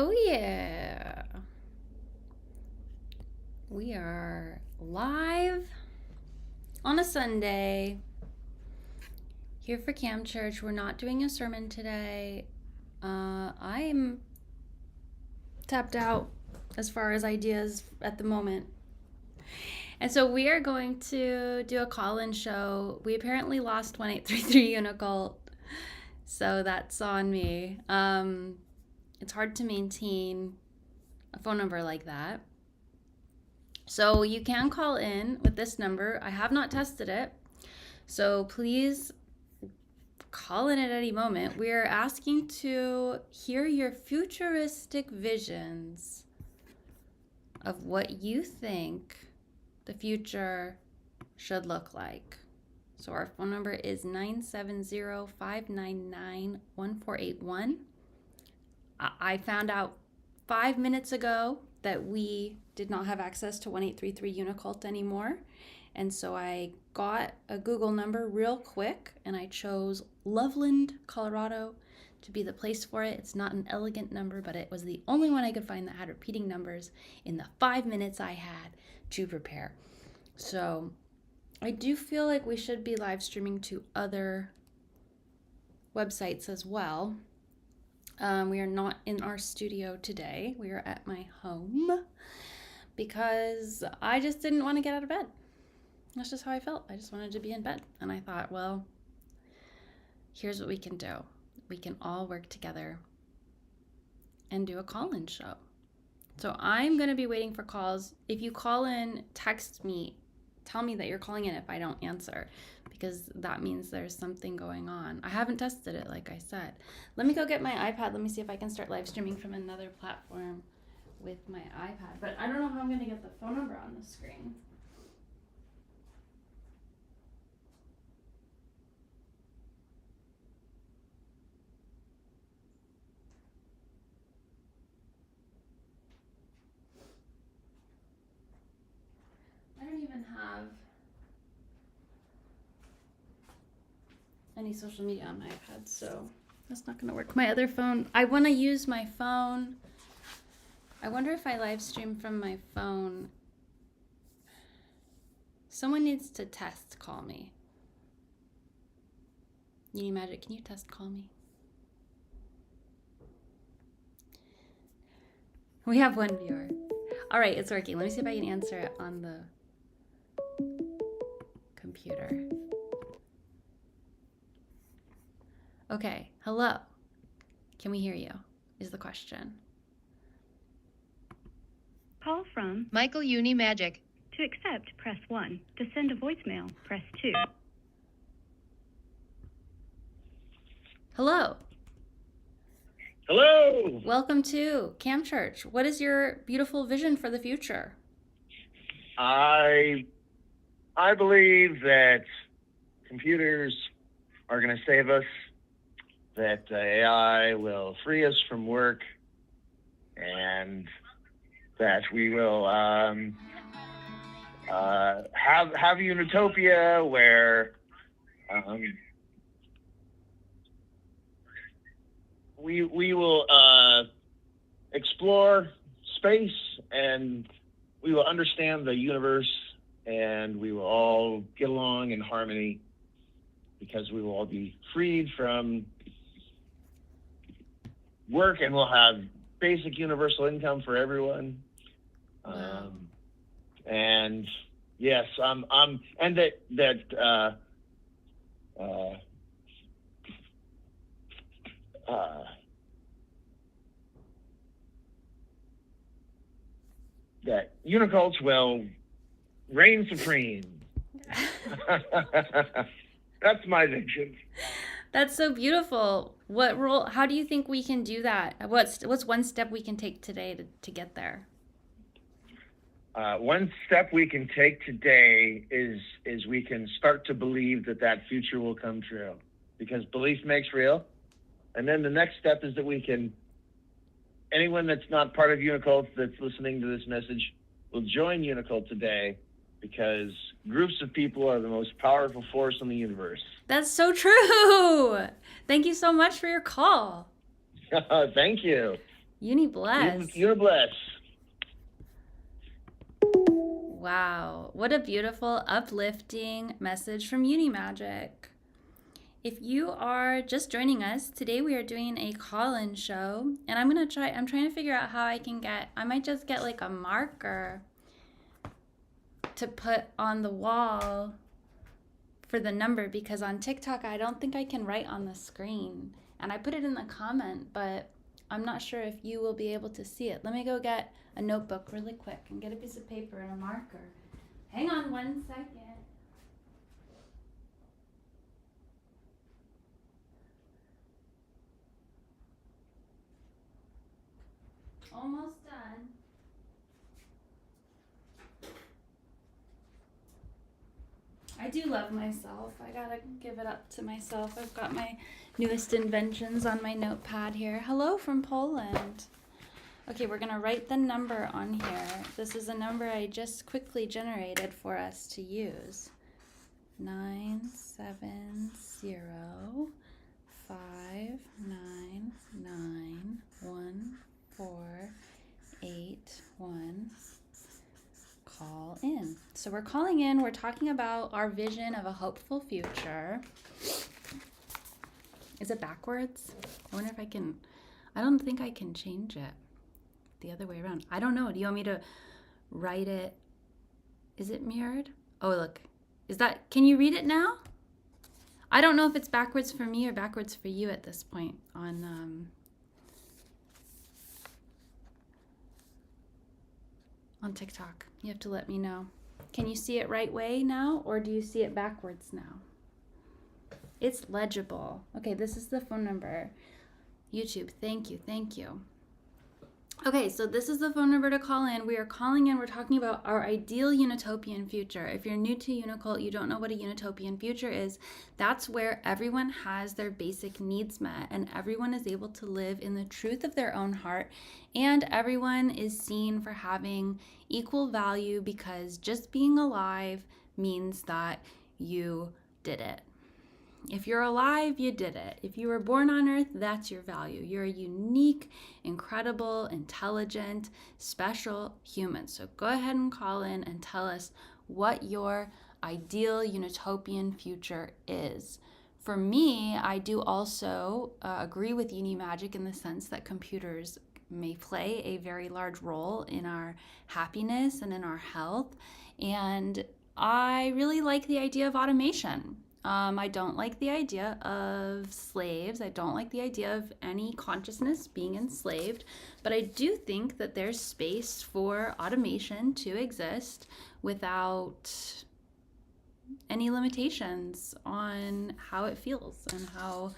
Oh, yeah. We are live on a Sunday here for Cam Church. We're not doing a sermon today. I'm tapped out as far as ideas at the moment. And so we are going to do a call-in show. We apparently lost 1833 Unicult, so that's on me. It's hard to maintain a phone number like that. So you can call in with this number. I have not tested it, so please call in at any moment. We are asking to hear your futuristic visions of what you think the future should look like. So our phone number is 970-599-1481. I found out 5 minutes ago that we did not have access to 1833 Unicult anymore. And so I got a Google number real quick and I chose Loveland, Colorado to be the place for it. It's not an elegant number, but it was the only one I could find that had repeating numbers in the 5 minutes I had to prepare. So I do feel like we should be live streaming to other websites as well. We are not in our studio today. We are at my home because I just didn't want to get out of bed. That's just how I felt. I just wanted to be in bed. And I thought, well, here's what we can do. We can all work together and do a call-in show. So I'm going to be waiting for calls. If you call in, text me. Tell me that you're calling in if I don't answer, because that means there's something going on. I haven't tested it, like I said. Let me go get my iPad. Let me see if I can start live streaming from another platform with my iPad. But I don't know how I'm going to get the phone number on the screen. I don't even have any social media on my iPad, so that's not going to work. My other phone, I want to use my phone. I wonder if I live stream from my phone. Someone needs to test call me. Unimagic, can you test call me? We have one viewer. All right, it's working. Let me see if I can answer it on the computer. Okay, hello. Can we hear you? Is the question. Call from Michael Unimagic. To accept, press 1. To send a voicemail, press 2. Hello. Hello. Welcome to Cam Church. What is your beautiful vision for the future? I believe that computers are going to save us, that AI will free us from work, and that we will have a utopia where we will explore space, and we will understand the universe, and we will all get along in harmony because we will all be freed from work, and we'll have basic universal income for everyone. Wow. And yes, and that Unicults will reign supreme. That's my vision. That's so beautiful. What role? How do you think we can do that? What's one step we can take today to get there? One step we can take today is we can start to believe that future will come true, because belief makes real. And then the next step is that we can, anyone that's not part of Unicult that's listening to this message will join Unicult today, because groups of people are the most powerful force in the universe. That's so true. Thank you so much for your call. Thank you. Unibless. Unibless. Wow, what a beautiful, uplifting message from Unimagic. If you are just joining us, today we are doing a call-in show, and I'm trying to figure out how I might just get like a marker to put on the wall for the number, because on TikTok, I don't think I can write on the screen. And I put it in the comment, but I'm not sure if you will be able to see it. Let me go get a notebook really quick and get a piece of paper and a marker. Hang on 1 second. Almost done. I do love myself. I gotta give it up to myself. I've got my newest inventions on my notepad here. Hello from Poland. Okay, we're gonna write the number on here. This is a number I just quickly generated for us to use. 97059914881. Call in. So we're calling in. We're talking about our vision of a hopeful future. Is it backwards? I wonder if I can. I don't think I can change it the other way around. I don't know. Do you want me to write it? Is it mirrored? Oh, look. Is that, can you read it now? I don't know if it's backwards for me or backwards for you at this point on TikTok. You have to let me know. Can you see it right way now, or do you see it backwards now? It's legible. Okay, this is the phone number. YouTube, thank you, thank you. Okay, so this is the phone number to call in. We are calling in. We're talking about our ideal Unitopian future. If you're new to UNICULT, you don't know what a Unitopian future is. That's where everyone has their basic needs met and everyone is able to live in the truth of their own heart, and everyone is seen for having equal value, because just being alive means that you did it. If you're alive, you did it. If you were born on earth, that's your value. You're a unique, incredible, intelligent, special human. So go ahead and call in and tell us what your ideal Unitopian future is. For me, I do also agree with Unimagic in the sense that computers may play a very large role in our happiness and in our health. And I really like the idea of automation. I don't like the idea of slaves. I don't like the idea of any consciousness being enslaved, but I do think that there's space for automation to exist without any limitations on how it feels and how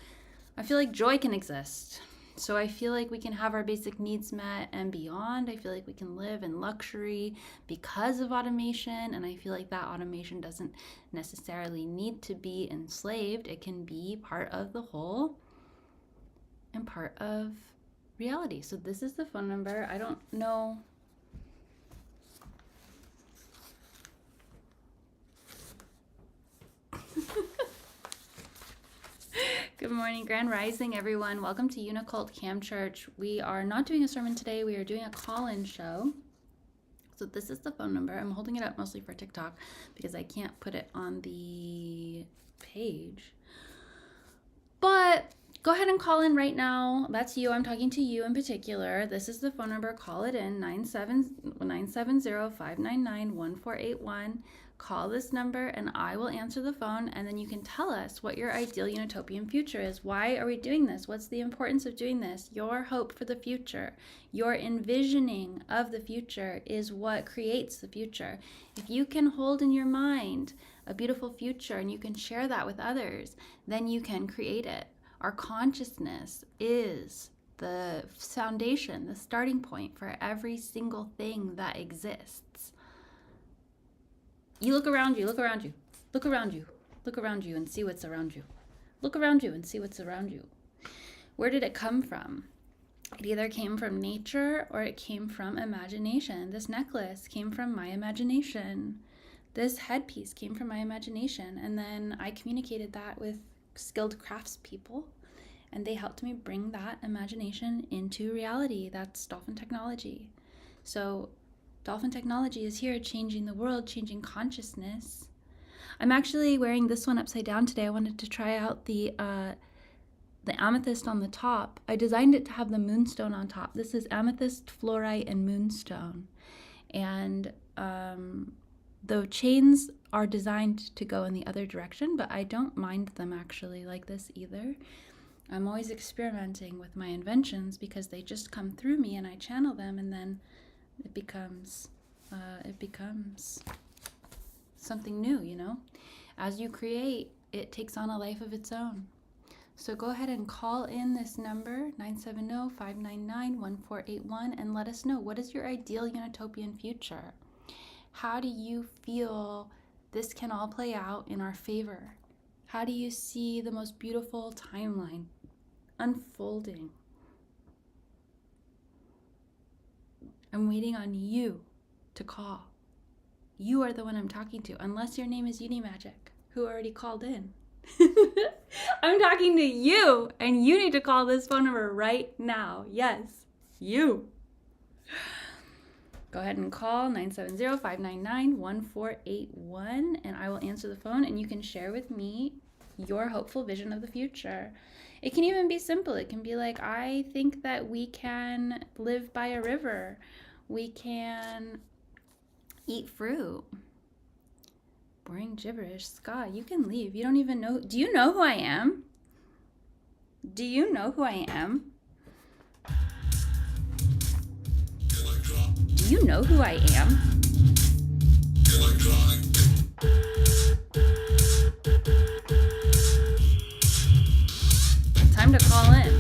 I feel like joy can exist. So I feel like we can have our basic needs met and beyond. I feel like we can live in luxury because of automation, and I feel like that automation doesn't necessarily need to be enslaved. It can be part of the whole and part of reality. So this is the phone number. I don't know. Good morning, Grand Rising, everyone. Welcome to UNICULT Cam Church. We are not doing a sermon today. We are doing a call-in show. So this is the phone number. I'm holding it up mostly for TikTok because I can't put it on the page. But go ahead and call in right now. That's you. I'm talking to you in particular. This is the phone number. Call it in, 970-599-1481. Call this number and I will answer the phone, and then you can tell us what your ideal Unitopian future is. Why are we doing this? What's the importance of doing this? Your hope for the future, your envisioning of the future is what creates the future. If you can hold in your mind a beautiful future and you can share that with others, then you can create it. Our consciousness is the foundation, the starting point for every single thing that exists. You look around you, look around you, look around you, look around you and see what's around you. Look around you and see what's around you. Where did it come from? It either came from nature or it came from imagination. This necklace came from my imagination. This headpiece came from my imagination. And then I communicated that with skilled craftspeople. and they helped me bring that imagination into reality. That's Dolphin Technology. So Dolphin Technology is here changing the world, changing consciousness. I'm actually wearing this one upside down today. I wanted to try out the amethyst on the top. I designed it to have the moonstone on top. This is amethyst, fluorite, and moonstone. And the chains are designed to go in the other direction, but I don't mind them actually like this either. I'm always experimenting with my inventions because they just come through me and I channel them, and then it becomes something new, you know? As you create, it takes on a life of its own. So go ahead and call in this number, 970-599-1481, and let us know, what is your ideal utopian future? How do you feel this can all play out in our favor? How do you see the most beautiful timeline unfolding? I'm waiting on you to call. You are the one I'm talking to, unless your name is Unimagic, who already called in. I'm talking to you, and you need to call this phone number right now. Yes, you. Go ahead and call 970-599-1481, and I will answer the phone, and you can share with me your hopeful vision of the future. It can even be simple. It can be like, I think that we can live by a river. We can eat fruit. Boring gibberish. Scott, you can leave. You don't even know. Do you know who I am? Do you know who I am? Do you know who I am? Time to call in.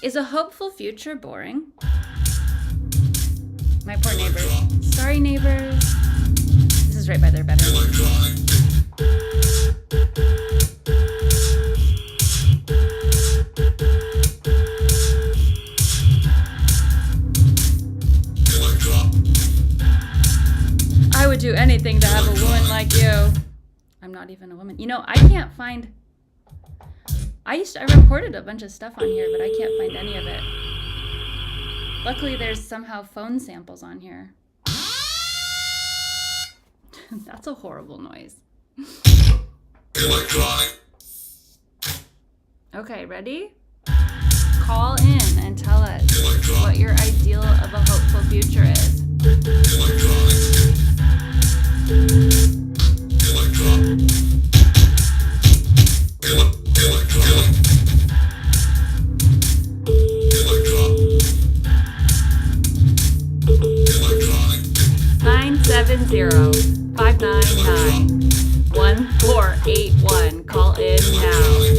Is a hopeful future boring? My poor neighbors. Sorry, neighbors. This is right by their bedroom. I would do anything to have a woman like you. I'm not even a woman. You know, I can't find... I recorded a bunch of stuff on here, but I can't find any of it. Luckily, there's somehow phone samples on here. That's a horrible noise. Okay, ready? Call in and tell us what your ideal of a hopeful future is. 970-599-1481. Call in now.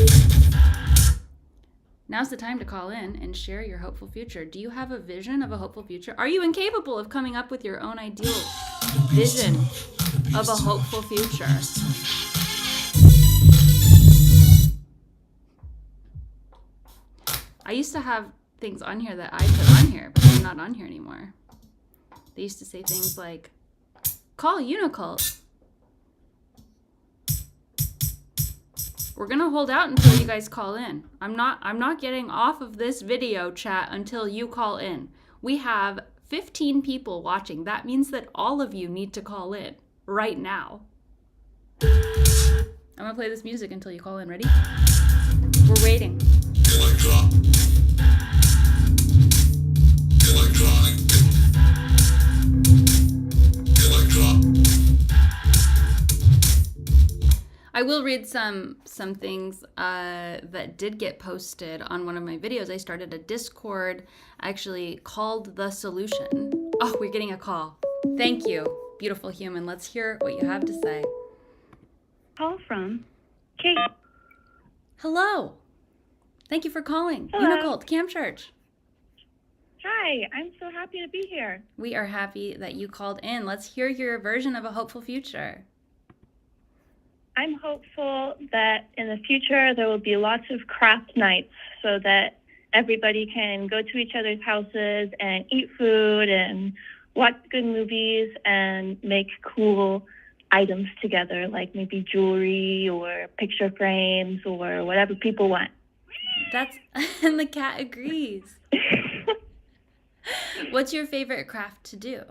Now's the time to call in and share your hopeful future. Do you have a vision of a hopeful future? Are you incapable of coming up with your own ideal vision of a hopeful future? I used to have things on here that I put on here, but they're not on here anymore. They used to say things like, call UNICULT. We're gonna hold out until you guys call in. I'm not getting off of this video chat until you call in. We have 15 people watching. That means that all of you need to call in right now. I'm gonna play this music until you call in. Ready? We're waiting. I will read some things that did get posted on one of my videos. I started a Discord actually called The Solution. Oh, we're getting a call. Thank you, beautiful human. Let's hear what you have to say. Call from Kate. Hello. Thank you for calling. Hello. UNICULT, Camp Church. Hi, I'm so happy to be here. We are happy that you called in. Let's hear your version of a hopeful future. I'm hopeful that in the future there will be lots of craft nights so that everybody can go to each other's houses and eat food and watch good movies and make cool items together, like maybe jewelry or picture frames or whatever people want. That's and the cat agrees. What's your favorite craft to do?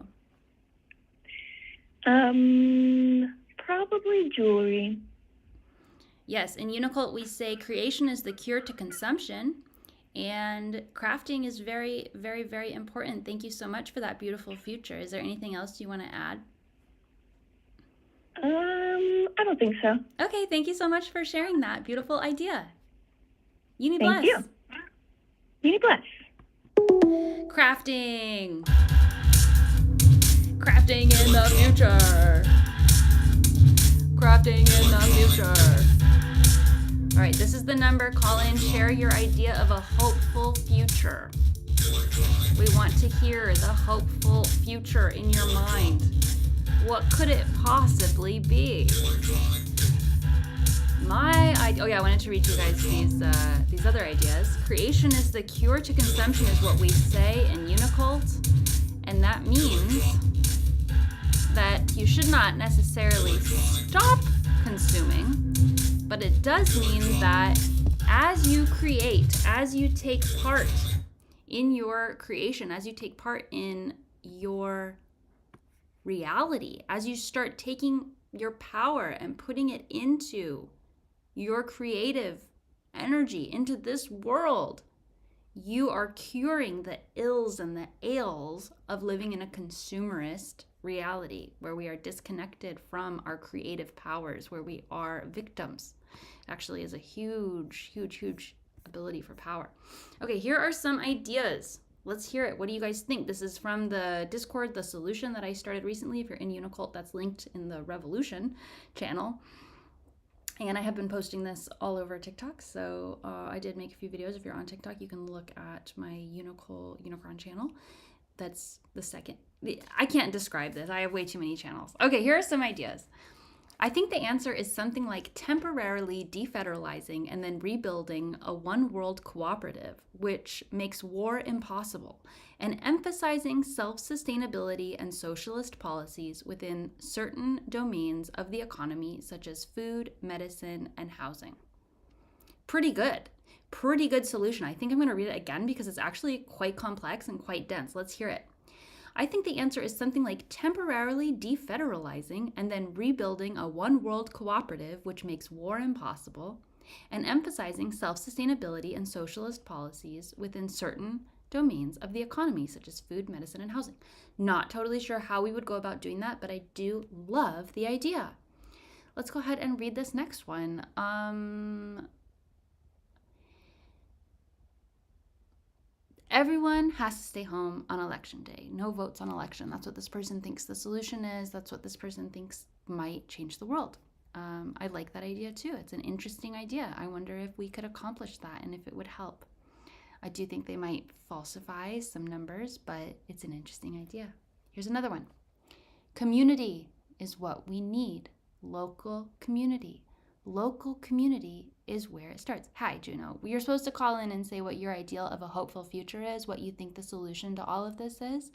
Probably jewelry. Yes, in Unicult we say creation is the cure to consumption, and crafting is very, very, very important. Thank you so much for that beautiful future. Is there anything else you want to add? I don't think so. Okay, thank you so much for sharing that beautiful idea. Uni Thank bless. you. Uni bless. Crafting. Crafting in the future. Crafting in the future. All right, this is the number. Call in, share your idea of a hopeful future. We want to hear the hopeful future in your mind. What could it possibly be? I wanted to read you guys these other ideas. Creation is the cure to consumption is what we say in Unicult, and that means that you should not necessarily stop consuming, but it does mean that as you create, as you take part in your creation, as you take part in your reality, as you start taking your power and putting it into your creative energy, into this world, you are curing the ills and the ails of living in a consumerist reality where we are disconnected from our creative powers, where we are victims. Actually is a huge, huge, huge ability for power. Okay, here are some ideas. Let's hear it. What do you guys think? This is from the Discord, the solution that I started recently. If you're in Unicult, that's linked in the Revolution channel. And I have been posting this all over TikTok. So I did make a few videos. If you're on TikTok, you can look at my Unicron channel. That's the second. I can't describe this. I have way too many channels. Okay, here are some ideas. I think the answer is something like temporarily defederalizing and then rebuilding a one-world cooperative, which makes war impossible, and emphasizing self-sustainability and socialist policies within certain domains of the economy, such as food, medicine, and housing. Pretty good. Pretty good solution. I think I'm going to read it again because it's actually quite complex and quite dense. Let's hear it. I think the answer is something like temporarily defederalizing and then rebuilding a one-world cooperative, which makes war impossible, and emphasizing self-sustainability and socialist policies within certain domains of the economy, such as food, medicine, and housing. Not totally sure how we would go about doing that, but I do love the idea. Let's go ahead and read this next one. Everyone has to stay home on election day. No votes on election. That's what this person thinks the solution is. That's what this person thinks might change the world. I like that idea too. It's an interesting idea. I wonder if we could accomplish that and if it would help. I do think they might falsify some numbers, but it's an interesting idea. Here's another one. Community is what we need. Local community. Local community is where it starts. Hi, Juno. You're supposed to call in and say what your ideal of a hopeful future is, what you think the solution to all of this is,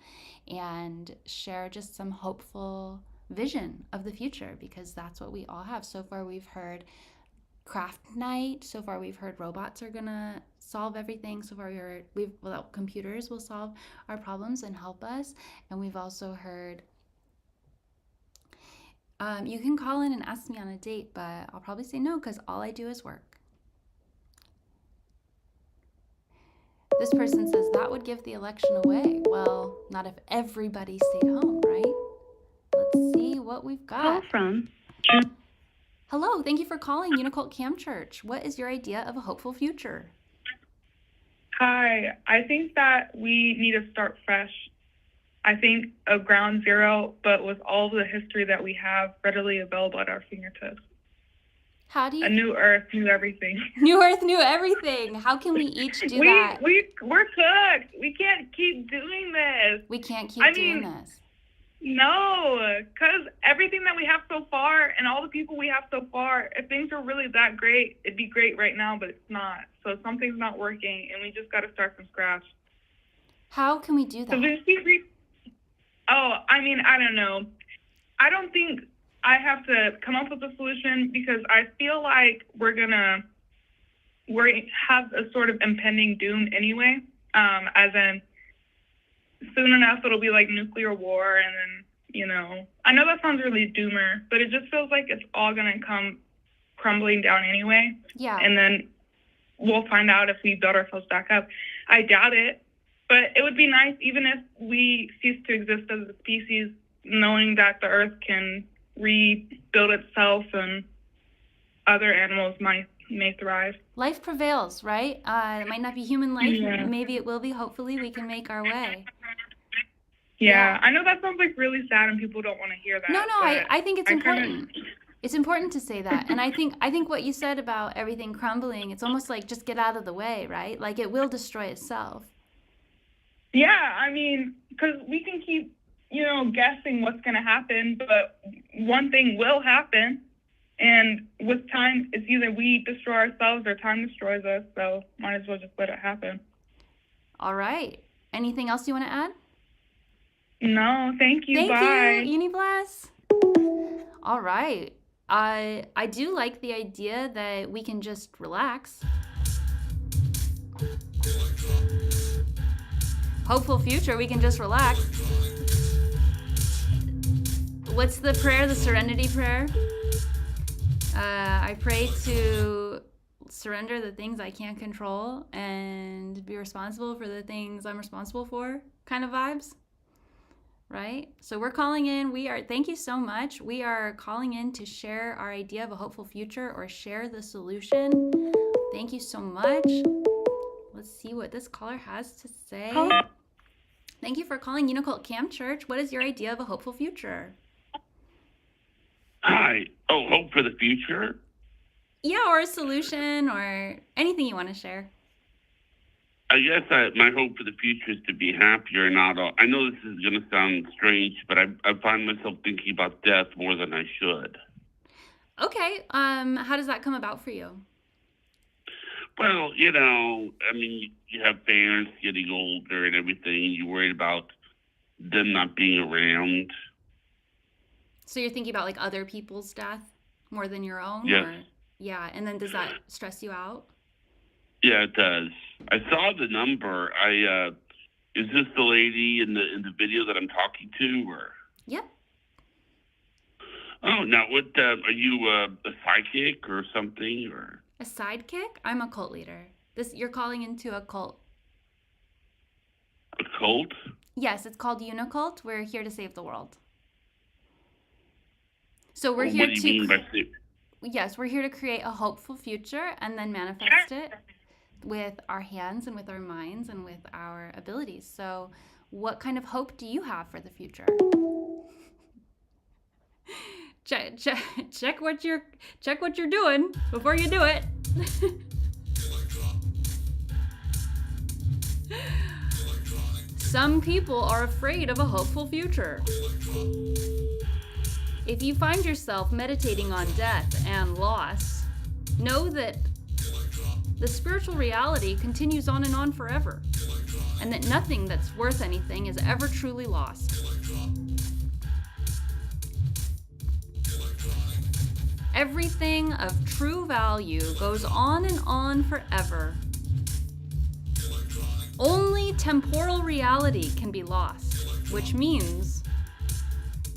and share just some hopeful vision of the future, because that's what we all have. So far, we've heard craft night. So far, we've heard robots are going to solve everything. So far, computers will solve our problems and help us. And we've also heard you can call in and ask me on a date, but I'll probably say no because all I do is work. This person says that would give the election away. Well, not if everybody stayed home, right? Let's see what we've got. Call from. Hello, thank you for calling Unicult Cam Church. What is your idea of a hopeful future? Hi, I think that we need to start fresh. I think of ground zero, but with all the history that we have readily available at our fingertips. How do you? A new earth, new everything. New earth, new everything. How can we each do that? We're cooked. We can't keep doing this. We can't keep doing this. No, because everything that we have so far and all the people we have so far, if things were really that great, it'd be great right now, but it's not. So something's not working, and we just got to start from scratch. How can we do that? Oh, I mean, I don't know. I don't think I have to come up with a solution because I feel like we have a sort of impending doom anyway. As in, soon enough it'll be like nuclear war, and then, you know, I know that sounds really doomer, but it just feels like it's all gonna come crumbling down anyway. Yeah. And then we'll find out if we build ourselves back up. I doubt it, but it would be nice even if we cease to exist as a species, knowing that the Earth can rebuild itself and other animals may thrive. Life prevails, right? It might not be human life. Yeah. Maybe it will be. Hopefully we can make our way. Yeah, I know that sounds like really sad and people don't want to hear that. No, but I think it's I important. It's important to say that. And I think what you said about everything crumbling, it's almost like just get out of the way, right? Like it will destroy itself. Yeah, I mean, because we can keep, you know, guessing what's going to happen, but one thing will happen. And with time, it's either we destroy ourselves or time destroys us. So might as well just let it happen. All right. Anything else you want to add? No, thank you. Thank Bye. you, Uniblast. All right. I do like the idea that we can just relax. Hopeful future, we can just relax. What's the prayer? The Serenity Prayer? I pray to surrender the things I can't control and be responsible for the things I'm responsible for, kind of vibes. Right? So we're calling in. Thank you so much. We are calling in to share our idea of a hopeful future or share the solution. Thank you so much. Let's see what this caller has to say. Thank you for calling Unicult Camp Church. What is your idea of a hopeful future? Hi. Oh, hope for the future? Yeah, or a solution or anything you want to share. I guess my hope for the future is to be happier. I know this is going to sound strange, but I find myself thinking about death more than I should. Okay. How does that come about for you? Well, you know, I mean, you have parents getting older and everything. You're worried about them not being around. So you're thinking about like other people's death more than your own? Yes. Or, yeah. And then does that stress you out? Yeah, it does. I saw the number. Is this the lady in the video that I'm talking to, or? Yep. Oh, now what? Are you a psychic or something, or? A sidekick? I'm a cult leader. You're calling into a cult. A cult? Yes, it's called Unicult. We're here to save the world. So we're Well, here what do you mean by save? Yes, we're here to create a hopeful future and then manifest it with our hands and with our minds and with our abilities. So what kind of hope do you have for the future? Check what you're doing before you do it. Some people are afraid of a hopeful future. If you find yourself meditating on death and loss, know that the spiritual reality continues on and on forever, and that nothing that's worth anything is ever truly lost. Everything of true value goes on and on forever. Only temporal reality can be lost, which means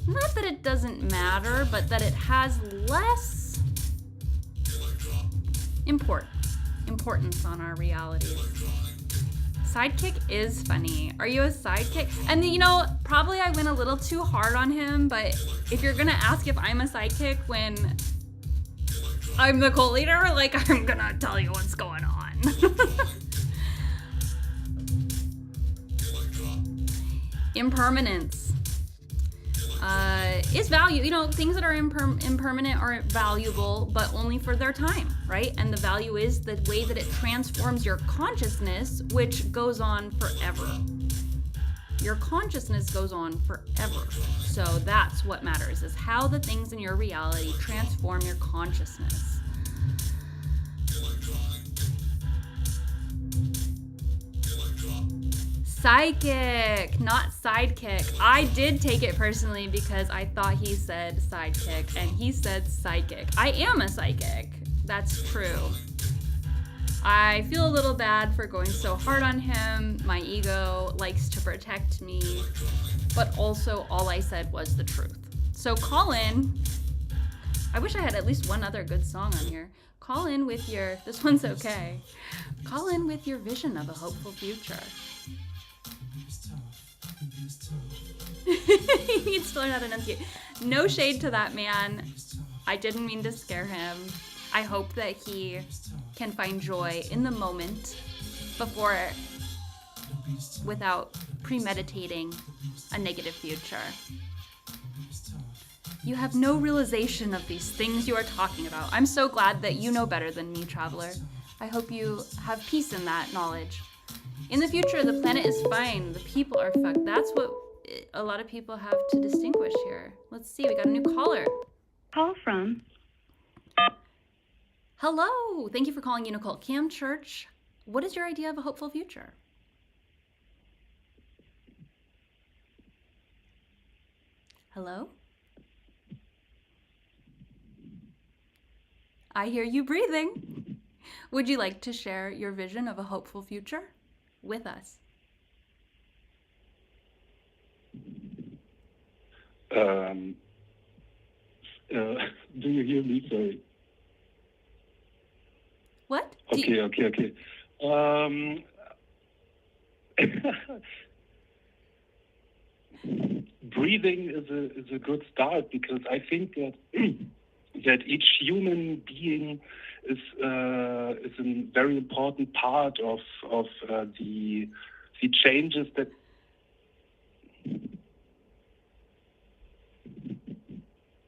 not that it doesn't matter, but that it has less importance on our realities. Sidekick is funny. Are you a sidekick? And you know, probably I went a little too hard on him, but if you're gonna ask if I'm a sidekick when I'm the cult leader, like, I'm gonna tell you what's going on. Impermanence is value. You know, things that are impermanent are valuable, but only for their time, right? And the value is the way that it transforms your consciousness, which goes on forever. Your consciousness goes on forever. So that's what matters, is how the things in your reality transform your consciousness. Psychic, not sidekick. I did take it personally because I thought he said sidekick and he said psychic. I am a psychic. That's true. I feel a little bad for going so hard on him. My ego likes to protect me, but also all I said was the truth. So call in. I wish I had at least one other good song on here. Call in with your, this one's okay. Call in with your vision of a hopeful future. He needs to learn how to enunciate. No shade to that man. I didn't mean to scare him. I hope that he can find joy in the moment before, without premeditating a negative future. You have no realization of these things you are talking about. I'm so glad that you know better than me, traveler. I hope you have peace in that knowledge. In the future, the planet is fine. The people are fucked. That's what a lot of people have to distinguish here. Let's see, we got a new caller. Call from. Hello, thank you for calling UNICULT. Cam Church, what is your idea of a hopeful future? Hello? I hear you breathing. Would you like to share your vision of a hopeful future with us? Do you hear me? Sorry. What? Okay. Breathing is a good start, because I think that that each human being is a very important part of the changes that.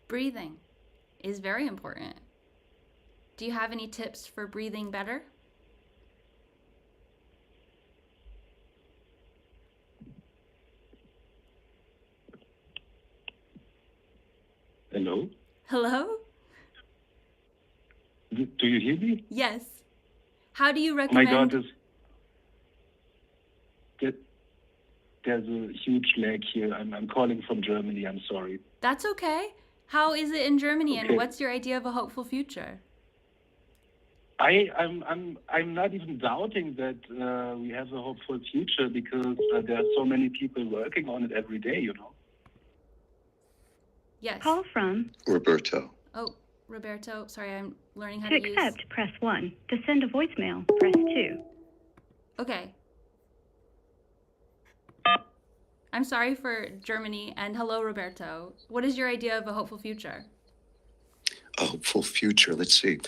Breathing is very important. Do you have any tips for breathing better? Hello? Hello? Do you hear me? Yes. How do you Oh recommend? my God, there's a huge lag here. I'm calling from Germany. I'm sorry. That's okay. How is it in Germany, and Okay. what's your idea of a hopeful future? I'm not even doubting that we have a hopeful future, because there are so many people working on it every day, you know. Yes. Call from. Roberto. Oh, Roberto. Sorry, I'm learning how To to use. accept, press 1. To send a voicemail, press 2. Okay. I'm sorry for Germany, and hello, Roberto. What is your idea of a hopeful future? A hopeful future. Let's see.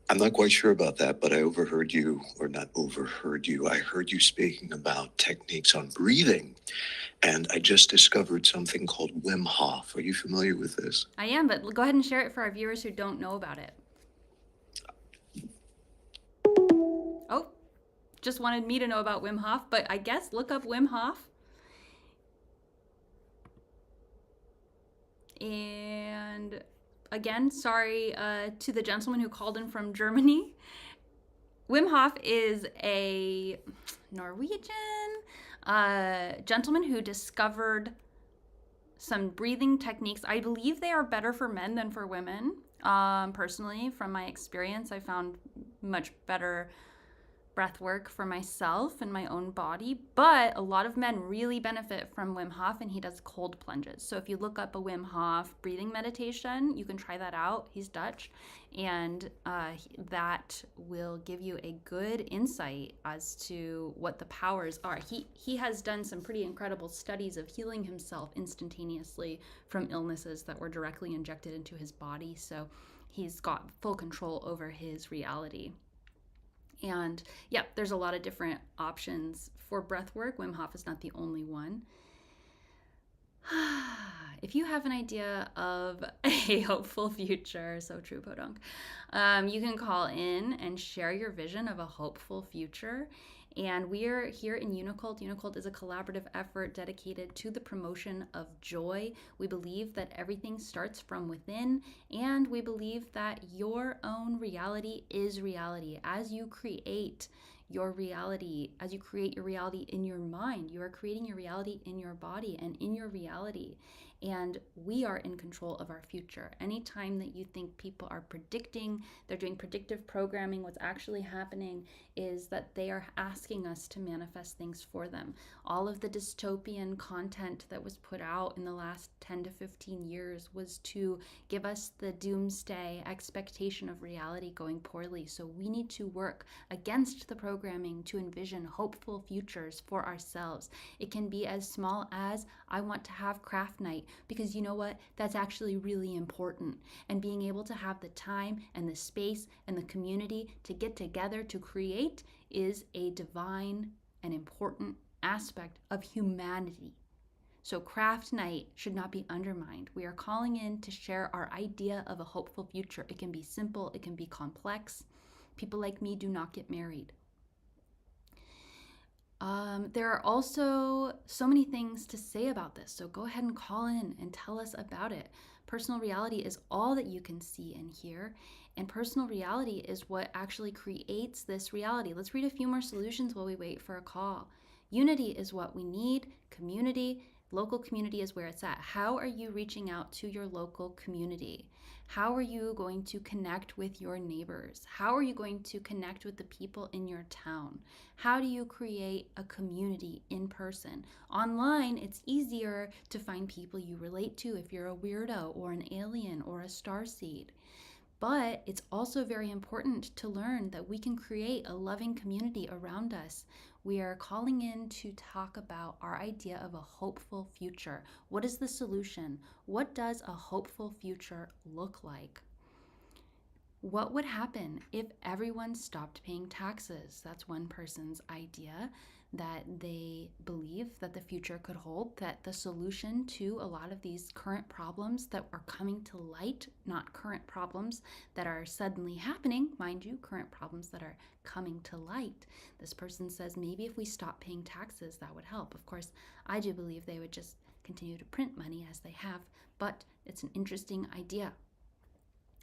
I'm not quite sure about that, but I overheard you, or not overheard you. I heard you speaking about techniques on breathing, and I just discovered something called Wim Hof. Are you familiar with this? I am, but go ahead and share it for our viewers who don't know about it. Oh, just wanted me to know about Wim Hof, but I guess look up Wim Hof. And again, sorry to the gentleman who called in from Germany. Wim Hof is a Norwegian gentleman who discovered some breathing techniques. I believe they are better for men than for women. Personally, from my experience, I found much better breath work for myself and my own body, but a lot of men really benefit from Wim Hof, and he does cold plunges. So if you look up a Wim Hof breathing meditation, you can try that out. He's Dutch, and that will give you a good insight as to what the powers are. He has done some pretty incredible studies of healing himself instantaneously from illnesses that were directly injected into his body. So he's got full control over his reality. And yeah, there's a lot of different options for breath work. Wim Hof is not the only one. If you have an idea of a hopeful future, so true, Podunk, you can call in and share your vision of a hopeful future. And we are here in Unicult. Unicult is a collaborative effort dedicated to the promotion of joy. We believe that everything starts from within, and we believe that your own reality is reality. As you create your reality, as you create your reality in your mind, you are creating your reality in your body and in your reality. And we are in control of our future. Anytime that you think people are predicting, they're doing predictive programming, what's actually happening is that they are asking us to manifest things for them. All of the dystopian content that was put out in the last 10 to 15 years was to give us the doomsday expectation of reality going poorly. So we need to work against the programming to envision hopeful futures for ourselves. It can be as small as, I want to have craft night, because you know what? That's actually really important. And being able to have the time and the space and the community to get together to create is a divine and important aspect of humanity. So craft night should not be undermined. We are calling in to share our idea of a hopeful future. It can be simple, it can be complex. People like me do not get married. There are also so many things to say about this, so go ahead and call in and tell us about it. Personal reality is all that you can see and hear, and personal reality is what actually creates this reality. Let's read a few more solutions while we wait for a call. Unity is what we need. Community, local community is where it's at. How are you reaching out to your local community? How are you going to connect with your neighbors? How are you going to connect with the people in your town? How do you create a community in person? Online, it's easier to find people you relate to if you're a weirdo or an alien or a starseed. But it's also very important to learn that we can create a loving community around us. We are calling in to talk about our idea of a hopeful future. What is the solution? What does a hopeful future look like? What would happen if everyone stopped paying taxes? That's one person's idea, that they believe that the future could hold, that the solution to a lot of these current problems that are coming to light, not current problems that are suddenly happening, mind you, current problems that are coming to light. This person says maybe if we stop paying taxes, that would help. Of course, I do believe they would just continue to print money as they have, but it's an interesting idea.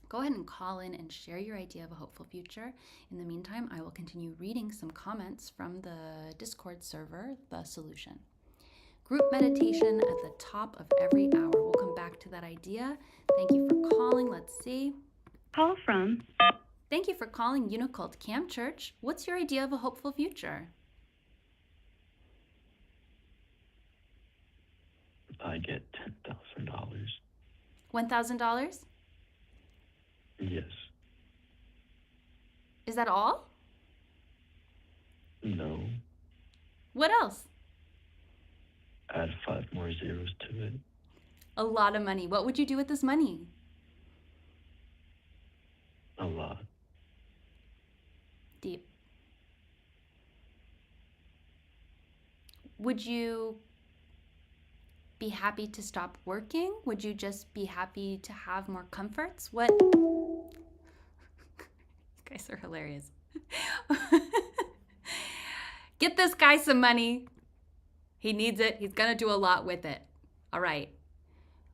Go ahead and call in and share your idea of a hopeful future. In the meantime, I will continue reading some comments from the Discord server, The Solution. Group meditation at the top of every hour. We'll come back to that idea. Thank you for calling. Let's see. Call from. Thank you for calling UNICULT Camp Church. What's your idea of a hopeful future? I get $10,000. $1,000? Yes. Is that all? No. What else? Add 5 more zeros to it. A lot of money. What would you do with this money? A lot. Deep. Would you be happy to stop working? Would you just be happy to have more comforts? What? You guys are hilarious. Get this guy some money. He needs it. He's gonna do a lot with it. All right.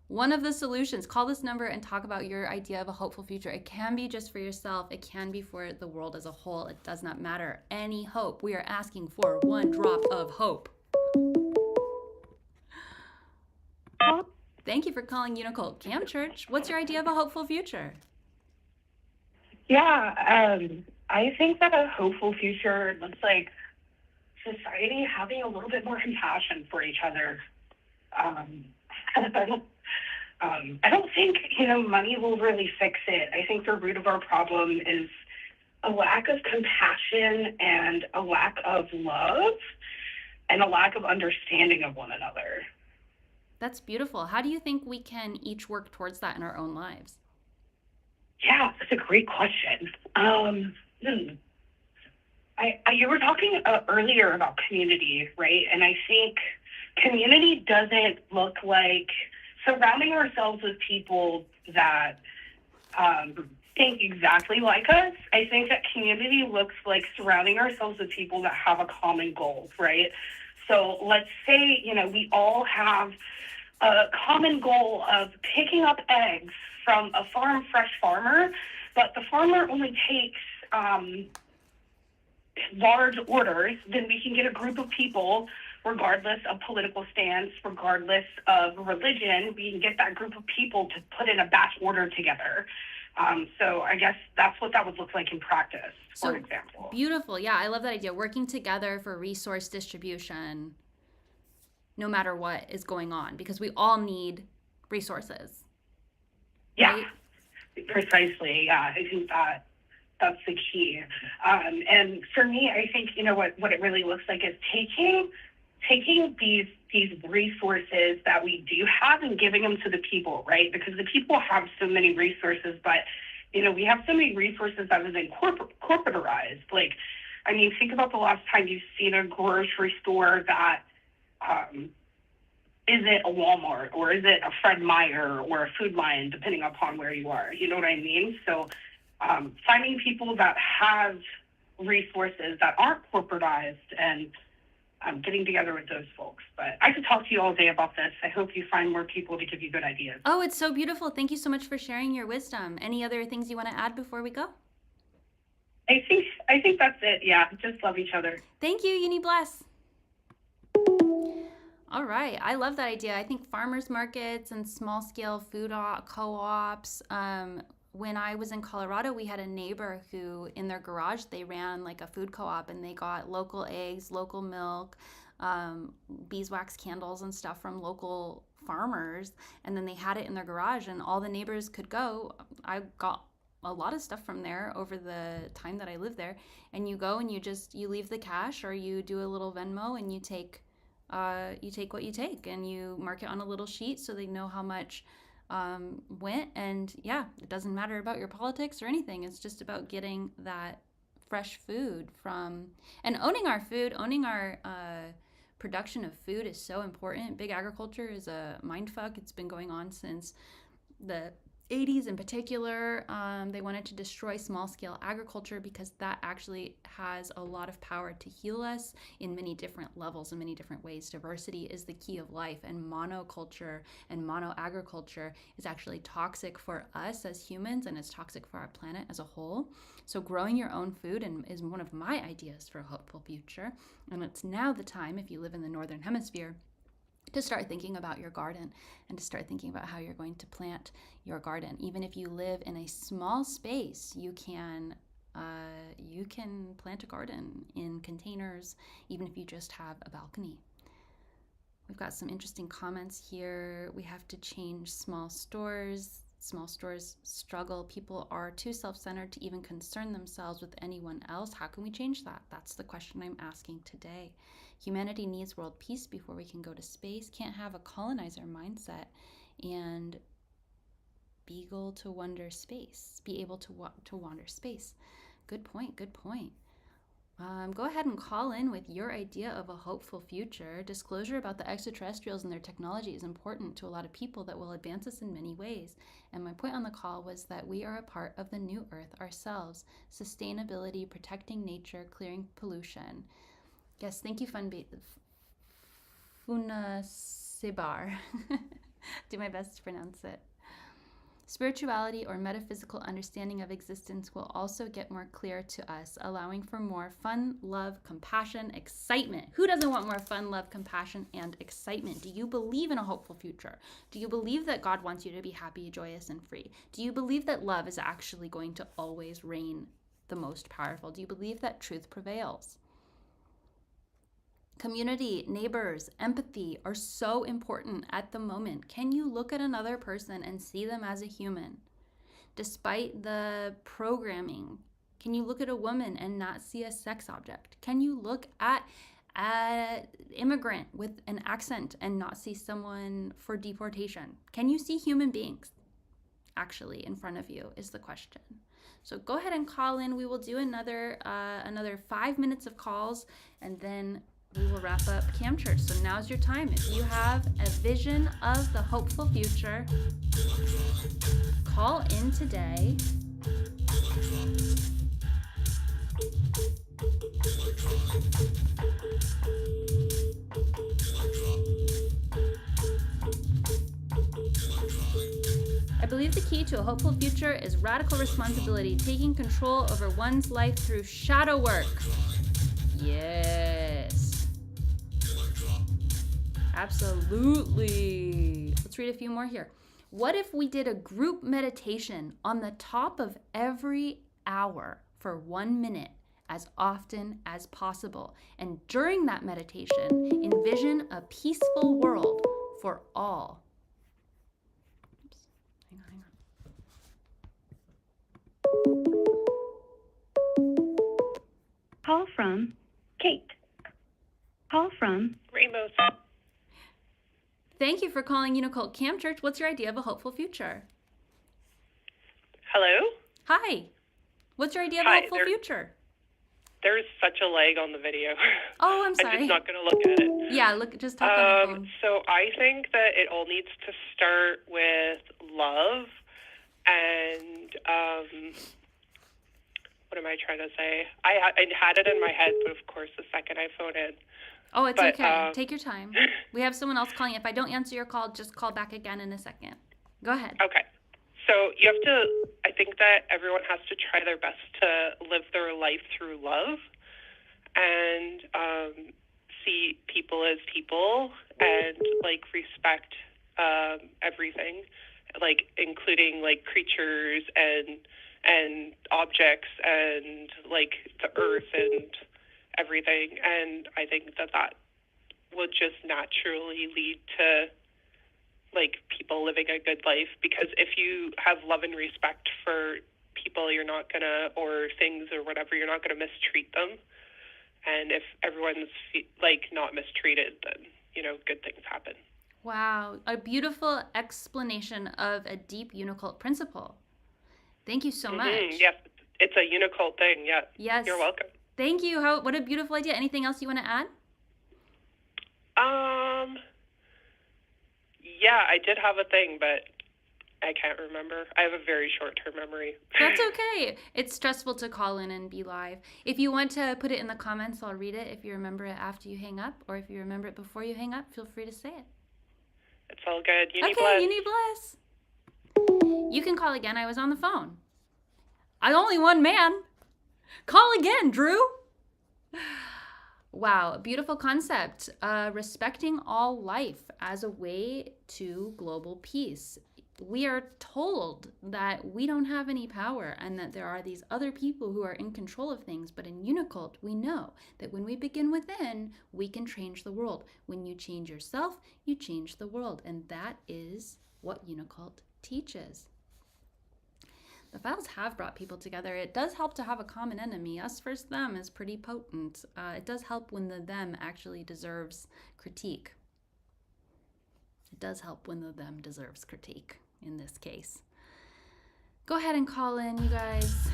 One of the solutions, call this number and talk about your idea of a hopeful future. It can be just for yourself. It can be for the world as a whole. It does not matter. Any hope. We are asking for one drop of hope. Thank you for calling Unicole Camp Church. What's your idea of a hopeful future? Yeah, I think that a hopeful future looks like society having a little bit more compassion for each other. I don't think, money will really fix it. I think the root of our problem is a lack of compassion and a lack of love and a lack of understanding of one another. That's beautiful. How do you think we can each work towards that in our own lives? Yeah, that's a great question. You were talking earlier about community, right? And I think community doesn't look like surrounding ourselves with people that think exactly like us. I think that community looks like surrounding ourselves with people that have a common goal, right? So let's say, we all have a common goal of picking up eggs from a fresh farmer, but the farmer only takes large orders, then we can get a group of people, regardless of political stance, regardless of religion, we can get that group of people to put in a batch order together. So I guess that's what that would look like in practice, for example. Beautiful. Yeah, I love that idea. Working together for resource distribution, no matter what is going on, because we all need resources. Yeah, right? Precisely. Yeah, I think that's the key. And for me, I think, what it really looks like is taking these resources that we do have and giving them to the people, right? Because the people have so many resources, but, we have so many resources that have been corporatized. Like, I mean, think about the last time you've seen a grocery store that isn't a Walmart, or is it a Fred Meyer or a Food Lion, depending upon where you are. You know what I mean? So finding people that have resources that aren't corporatized and getting together with those folks. But I could talk to you all day about this. I hope you find more people to give you good ideas. Oh, it's so beautiful. Thank you so much for sharing your wisdom. Any other things you want to add before we go? I think that's it. Yeah, just love each other. Thank you, Uni Bless. All right. I love that idea. I think farmers markets and small scale food co-ops. When I was in Colorado, we had a neighbor who in their garage, they ran like a food co-op, and they got local eggs, local milk, beeswax candles and stuff from local farmers. And then they had it in their garage and all the neighbors could go. I got a lot of stuff from there over the time that I lived there. And you go and you leave the cash, or you do a little Venmo and you take what you take, and you mark it on a little sheet so they know how much went. And yeah, it doesn't matter about your politics or anything. It's just about getting that fresh food from, and owning our food, owning our production of food is so important. Big agriculture is a mindfuck. It's been going on since the 80s in particular. They wanted to destroy small-scale agriculture because that actually has a lot of power to heal us in many different levels, in many different ways. Diversity is the key of life, and monoculture and mono-agriculture is actually toxic for us as humans, and it's toxic for our planet as a whole. So growing your own food is one of my ideas for a hopeful future, and it's now the time, if you live in the Northern Hemisphere, to start thinking about your garden and to start thinking about how you're going to plant your garden. Even if you live in a small space, you can plant a garden in containers, even if you just have a balcony. We've got some interesting comments here. We have to change small stores. Small stores struggle. People are too self-centered to even concern themselves with anyone else. How can we change that? That's the question I'm asking today. Humanity needs world peace before we can go to space. Can't have a colonizer mindset and be able to wander space. Good point, good point. Go ahead and call in with your idea of a hopeful future. Disclosure about the extraterrestrials and their technology is important to a lot of people that will advance us in many ways. And my point on the call was that we are a part of the new Earth ourselves. Sustainability, protecting nature, clearing pollution. Yes, thank you, Funasibar. Do my best to pronounce it. Spirituality or metaphysical understanding of existence will also get more clear to us, allowing for more fun, love, compassion, excitement. Who doesn't want more fun, love, compassion, and excitement? Do you believe in a hopeful future? Do you believe that God wants you to be happy, joyous, and free? Do you believe that love is actually going to always reign the most powerful? Do you believe that truth prevails? Community, neighbors, empathy are so important at the moment. Can you look at another person and see them as a human? Despite the programming, can you look at a woman and not see a sex object? Can you look at an immigrant with an accent and not see someone for deportation? Can you see human beings actually in front of you is the question. So go ahead and call in. We will do another 5 minutes of calls, and then we will wrap up Cam Church. So now's your time. If you have a vision of the hopeful future, call in today. I believe the key to a hopeful future is radical responsibility, taking control over one's life through shadow work. Yes. Absolutely. Let's read a few more here. What if we did a group meditation on the top of every hour for 1 minute as often as possible? And during that meditation, envision a peaceful world for all. Oops. Hang on. Call from Kate. Call from Rainbow. Thank you for calling Unicult Camp Church. What's your idea of a hopeful future? Hello? Hi. What's your idea of a hopeful future? There's such a lag on the video. Oh, I'm sorry. I'm just not going to look at it. Yeah, just talk on the phone. So I think that it all needs to start with love and what am I trying to say? I had it in my head, but of course the second I phone in. Oh, it's okay. Take your time. We have someone else calling. If I don't answer your call, just call back again in a second. Go ahead. Okay. So you have to, I think that everyone has to try their best to live their life through love and see people as people and, like, respect everything, like, including, like, creatures and objects and, like, the earth and everything. And I think that would just naturally lead to, like, people living a good life, because if you have love and respect for people, you're not gonna, or things or whatever, you're not gonna mistreat them. And if everyone's like not mistreated, then, you know, good things happen. Wow, a beautiful explanation of a deep Unicult principle. Thank you so much. Yes, it's a Unicult thing. Yeah. Yes. You're welcome. Thank you. What a beautiful idea. Anything else you want to add? Yeah, I did have a thing, but I can't remember. I have a very short-term memory. That's okay. It's stressful to call in and be live. If you want to put it in the comments, I'll read it. If you remember it after you hang up, or if you remember it before you hang up, feel free to say it. It's all good. Uni bless. Uni bless. You can call again. I was on the phone. I'm only one man. Call again, Drew. Wow, beautiful concept. Respecting all life as a way to global peace. We are told that we don't have any power and that there are these other people who are in control of things. But in Unicult, we know that when we begin within, we can change the world. When you change yourself, you change the world. And that is what Unicult teaches. The files have brought people together. It does help to have a common enemy. Us versus them is pretty potent. It does help when the them actually deserves critique. It does help when the them deserves critique in this case. Go ahead and call in, you guys.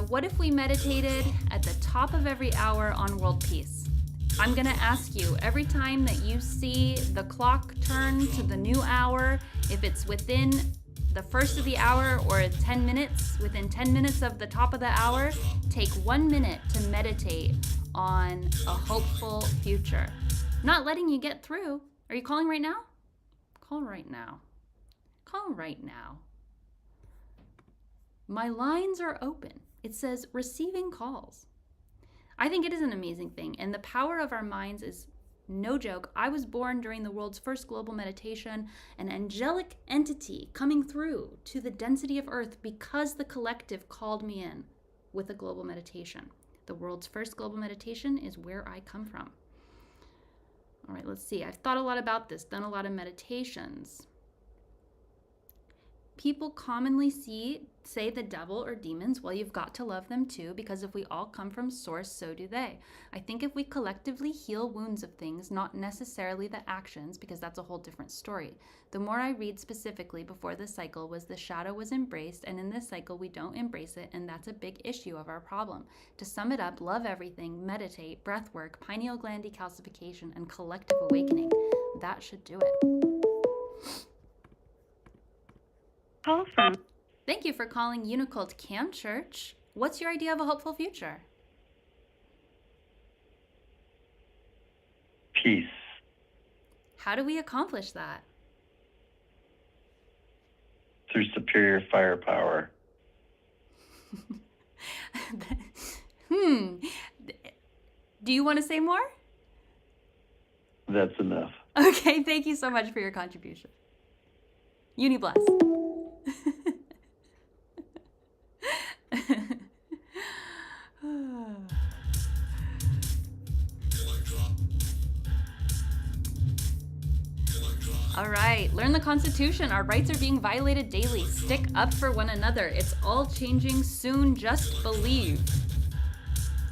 What if we meditated at the top of every hour on world peace? I'm gonna ask you, every time that you see the clock turn to the new hour, if it's within the first of the hour or 10 minutes, within 10 minutes of the top of the hour, take 1 minute to meditate on a hopeful future. Not letting you get through. Are you calling right now? Call right now. Call right now. My lines are open. It says receiving calls. I think it is an amazing thing, and the power of our minds is no joke. I was born during the world's first global meditation, an angelic entity coming through to the density of Earth because the collective called me in with a global meditation. The world's first global meditation is where I come from. All right, let's see. I've thought a lot about this, done a lot of meditations. People commonly say the devil or demons, well, you've got to love them too, because if we all come from source, so do they. I think if we collectively heal wounds of things, not necessarily the actions, because that's a whole different story. The more I read specifically before this cycle was the shadow was embraced, and in this cycle we don't embrace it, and that's a big issue of our problem. To sum it up, love everything, meditate, breath work, pineal gland decalcification, and collective awakening. That should do it. Call from. Thank you for calling Unicult Camp Church. What's your idea of a hopeful future? Peace. How do we accomplish that? Through superior firepower. Do you want to say more? That's enough. Okay, thank you so much for your contribution. Uni bless. All right, learn the Constitution. Our rights are being violated daily. Stick up for one another. It's all changing soon. Just believe.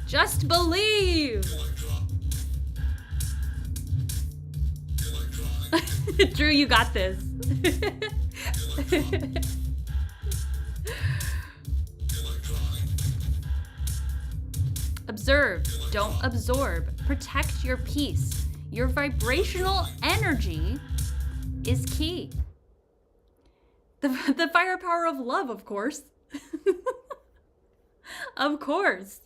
Just believe. Drew, you got this. Observe, don't absorb. Protect your peace. Your vibrational energy is key. The firepower of love, of course. Of course.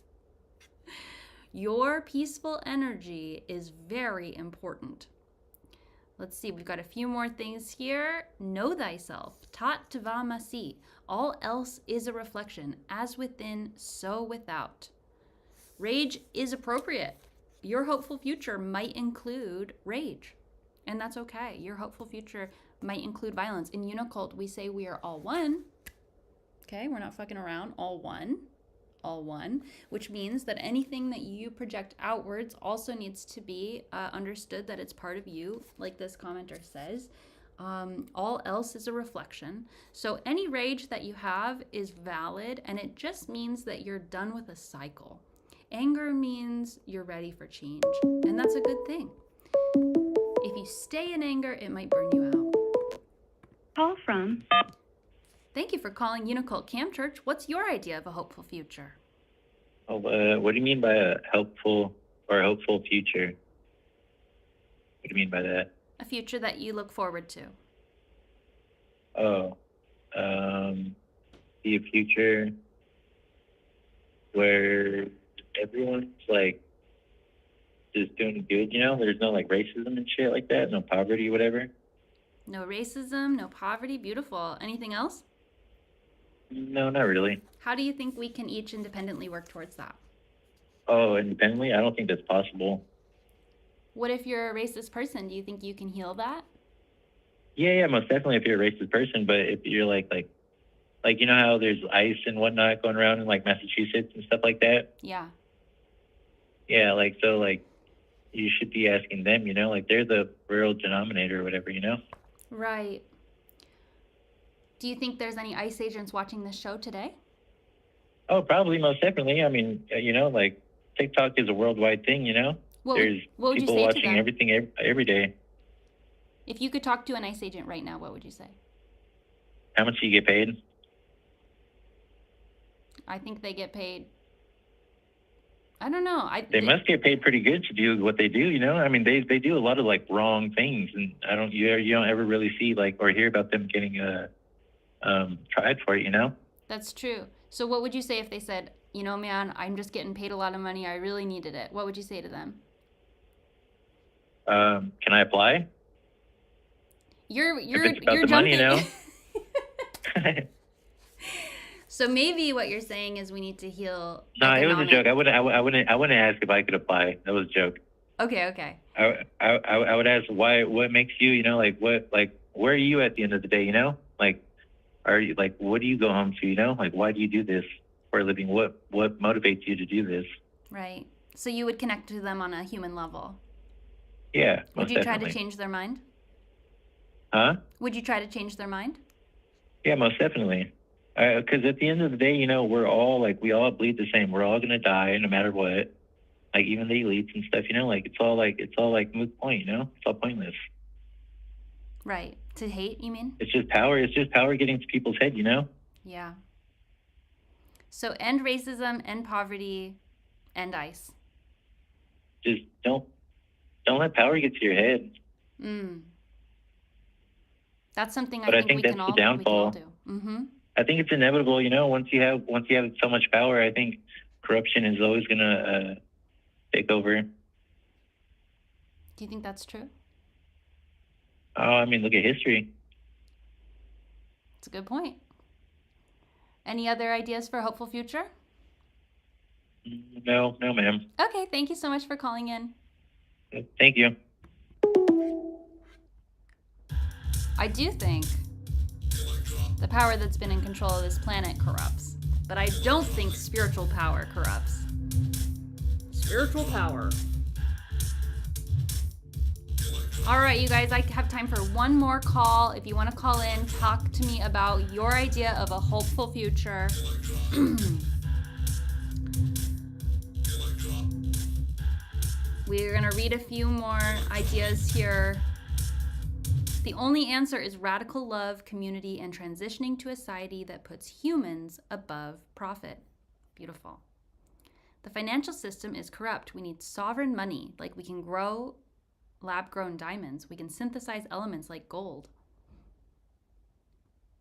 Your peaceful energy is very important. Let's see, we've got a few more things here. Know thyself. Tat tva masi. All else is a reflection. As within, so without. Rage is appropriate. Your hopeful future might include rage. And that's okay. Your hopeful future might include violence. In Unicult, we say we are all one. Okay, we're not fucking around. All one. All one. Which means that anything that you project outwards also needs to be understood that it's part of you, like this commenter says. All else is a reflection. So any rage that you have is valid, and it just means that you're done with a cycle. Anger means you're ready for change, and that's a good thing. If you stay in anger, it might burn you out. Call from. Thank you for calling Unicult Camp Church. What's your idea of a hopeful future? Oh, what do you mean by a helpful or hopeful future? What do you mean by that? A future that you look forward to. Oh, see a future where everyone's like just doing good, you know? There's no like racism and shit like that, no poverty, whatever. No racism, no poverty. Beautiful. Anything else? No, not really. How do you think we can each independently work towards that? Oh, independently? I don't think that's possible. What if you're a racist person? Do you think you can heal that? Yeah, most definitely if you're a racist person, but if you're like you know how there's ice and whatnot going around in like Massachusetts and stuff like that? Yeah. Yeah, so you should be asking them, you know, like they're the real denominator or whatever, you know? Right. Do you think there's any ICE agents watching this show today? Oh, probably, most definitely. I mean, you know, like TikTok is a worldwide thing, you know? What There's would you people say to watching them? everything every day. If you could talk to an ICE agent right now, what would you say? How much do you get paid? I think they get paid. I don't know. They must get paid pretty good to do what they do, you know? I mean, they do a lot of like wrong things, and you don't ever really see like or hear about them getting tried for it, you know? That's true. So what would you say if they said, you know, man, I'm just getting paid a lot of money. I really needed it. What would you say to them? Can I apply? You're if it's about you're the money, jumping. you know? So maybe what you're saying is we need to heal. No, it was a joke. I wouldn't ask if I could apply. That was a joke. Okay. I would ask what makes you, you know, like where are you at the end of the day, you know? Like, are you like, what do you go home to, you know? Like, why do you do this for a living? What motivates you to do this? Right. So you would connect to them on a human level. Yeah. Would you try to definitely. change their mind? Huh? Would you try to change their mind? Yeah, most definitely. Because at the end of the day, you know, we all bleed the same. We're all gonna die no matter what. Like even the elites and stuff, you know, like it's all like moot point, you know? It's all pointless. Right. To hate, you mean? It's just power. It's just power getting to people's head, you know? Yeah. So end racism, end poverty, end ICE. Just don't let power get to your head. That's something But I think that's the downfall. do. Mm-hmm. I think it's inevitable, you know. Once you have so much power, I think corruption is always gonna take over. Do you think that's true? Oh, I mean, look at history. It's a good point. Any other ideas for a hopeful future? No, ma'am. Okay, thank you so much for calling in. Thank you. I do think the power that's been in control of this planet corrupts, but I don't think spiritual power corrupts. Spiritual power. All right, you guys, I have time for one more call. If you want to call in, talk to me about your idea of a hopeful future. We're going to read a few more ideas here. The only answer is radical love, community, and transitioning to a society that puts humans above profit. Beautiful. The financial system is corrupt. We need sovereign money, like we can grow lab-grown diamonds. We can synthesize elements like gold.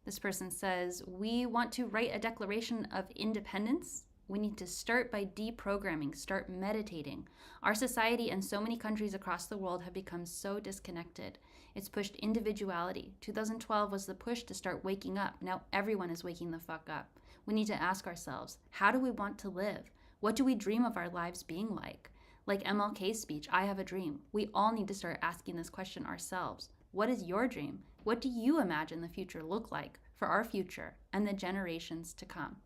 This person says, we want to write a declaration of independence. We need to start by deprogramming, start meditating. Our society and so many countries across the world have become so disconnected. It's pushed individuality. 2012 was the push to start waking up. Now everyone is waking the fuck up. We need to ask ourselves, how do we want to live? What do we dream of our lives being like? Like MLK's speech, I have a dream. We all need to start asking this question ourselves. What is your dream? What do you imagine the future look like for our future and the generations to come?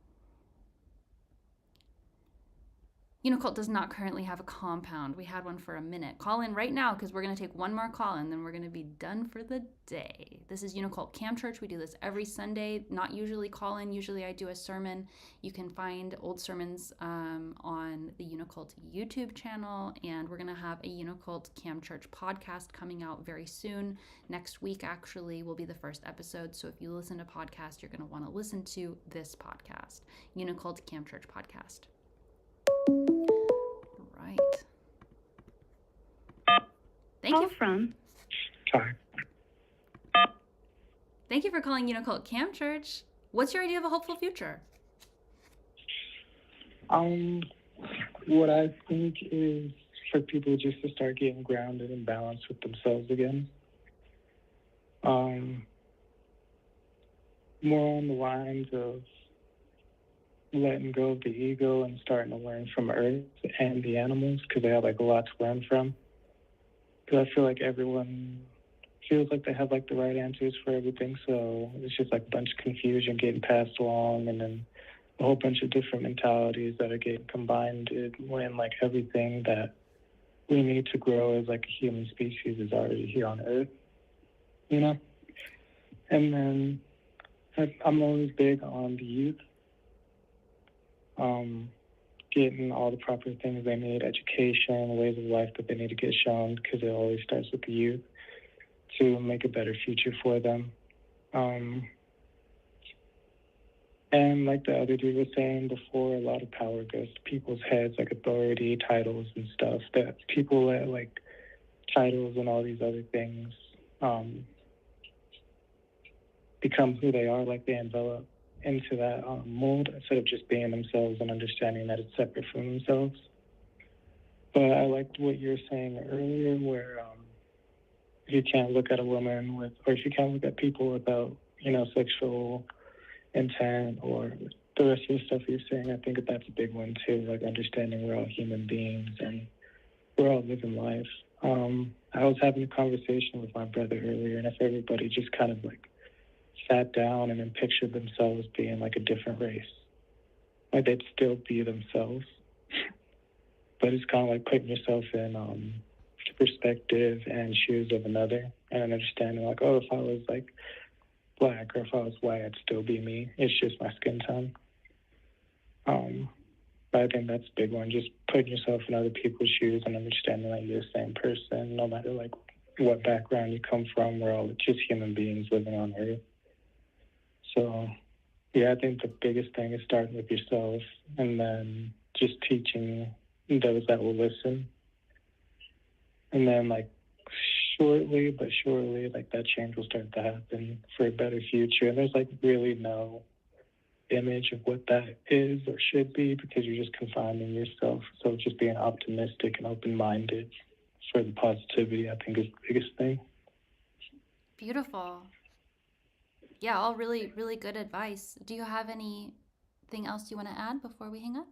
UNICULT does not currently have a compound. We had one for a minute. Call in right now because we're going to take one more call and then we're going to be done for the day. This is UNICULT Camp Church. We do this every Sunday. Not usually call in. Usually I do a sermon. You can find old sermons on the UNICULT YouTube channel. And we're going to have a UNICULT Camp Church podcast coming out very soon. Next week, actually, will be the first episode. So if you listen to podcasts, you're going to want to listen to this podcast, UNICULT Camp Church podcast. Right. Thank you from. Sorry. Thank you for calling UNICULT Camp Church. What's your idea of a hopeful future? What I think is for people just to start getting grounded and balanced with themselves again. More on the lines of letting go of the ego and starting to learn from Earth and the animals because they have like a lot to learn from. Because I feel like everyone feels like they have like the right answers for everything, so it's just like a bunch of confusion getting passed along, and then a whole bunch of different mentalities that are getting combined when like everything that we need to grow as like a human species is already here on Earth, you know? And then I'm always big on the youth. Getting all the proper things they need, education, ways of life that they need to get shown, because it always starts with the youth, to make a better future for them. And like the other dude was saying before, a lot of power goes to people's heads, like authority, titles, and stuff, that people let like titles and all these other things become who they are, like they envelop into that mold instead of just being themselves and understanding that it's separate from themselves. But I liked what you were saying earlier, where if you can't look at a woman with, or if you can't look at people without, you know, sexual intent or the rest of the stuff you're saying, I think that's a big one too, like understanding we're all human beings and we're all living life. I was having a conversation with my brother earlier, and if everybody just kind of like sat down and then pictured themselves being like a different race, like they'd still be themselves, but it's kind of like putting yourself in perspective and shoes of another, and understanding like, oh, if I was like black or if I was white, I'd still be me. It's just my skin tone. But I think that's a big one, just putting yourself in other people's shoes and understanding that you're the same person, no matter like what background you come from. We're all just human beings living on Earth. So, yeah, I think the biggest thing is starting with yourself and then just teaching those that will listen. And then, like, shortly but surely, like, that change will start to happen for a better future. And there's, like, really no image of what that is or should be, because you're just confining yourself. So just being optimistic and open-minded for the positivity, I think, is the biggest thing. Beautiful. Yeah, all really, really good advice. Do you have anything else you want to add before we hang up?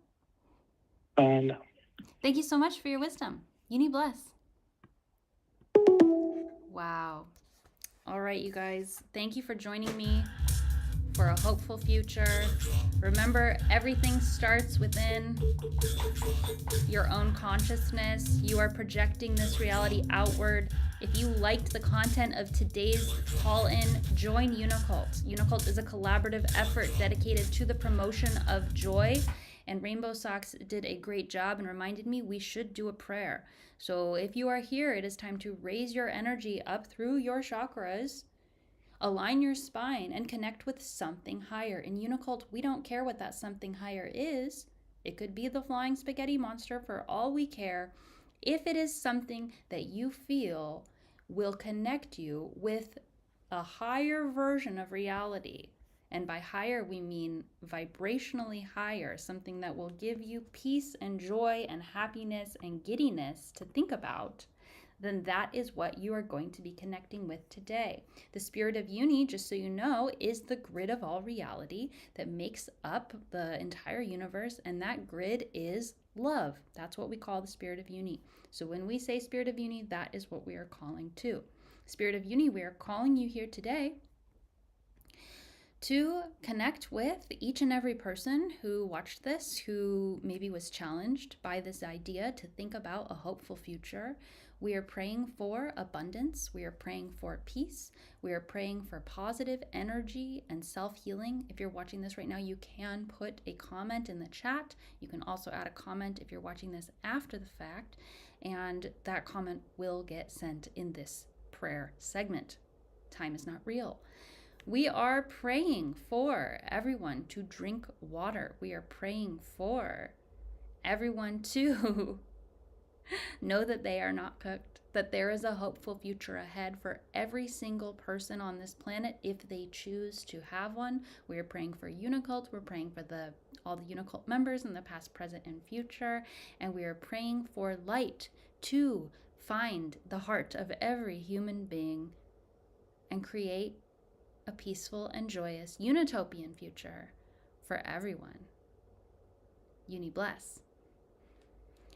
No. Thank you so much for your wisdom. Uni bless. Wow. All right, you guys. Thank you for joining me for a hopeful future. Remember, everything starts within your own consciousness. You are projecting this reality outward. If you liked the content of today's call-in, join UNICULT. UNICULT is a collaborative effort dedicated to the promotion of joy. And Rainbow Socks did a great job and reminded me we should do a prayer. So if you are here, it is time to raise your energy up through your chakras, align your spine, and connect with something higher. In UNICULT, we don't care what that something higher is. It could be the flying spaghetti monster for all we care. If it is something that you feel will connect you with a higher version of reality, and by higher we mean vibrationally higher, something that will give you peace and joy and happiness and giddiness to think about, then that is what you are going to be connecting with today. The spirit of Uni, just so you know, is the grid of all reality that makes up the entire universe, and that grid is love. That's what we call the spirit of Uni. So when we say spirit of Uni, that is what we are calling to. Spirit of Uni, we are calling you here today to connect with each and every person who watched this, who maybe was challenged by this idea to think about a hopeful future. We are praying for abundance. We are praying for peace. We are praying for positive energy and self-healing. If you're watching this right now, you can put a comment in the chat. You can also add a comment if you're watching this after the fact, and that comment will get sent in this prayer segment. Time is not real. We are praying for everyone to drink water. We are praying for everyone to know that they are not cooked, that there is a hopeful future ahead for every single person on this planet if they choose to have one. We are praying for UNICULT. We're praying for all the UNICULT members in the past, present, and future. And we are praying for light to find the heart of every human being and create a peaceful and joyous unitopian future for everyone. Uni bless.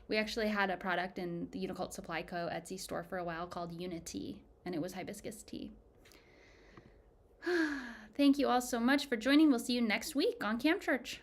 We actually had a product in the UNICULT Supply Co. Etsy store for a while called Unity, and it was hibiscus tea. Thank you all so much for joining. We'll see you next week on Cam Church.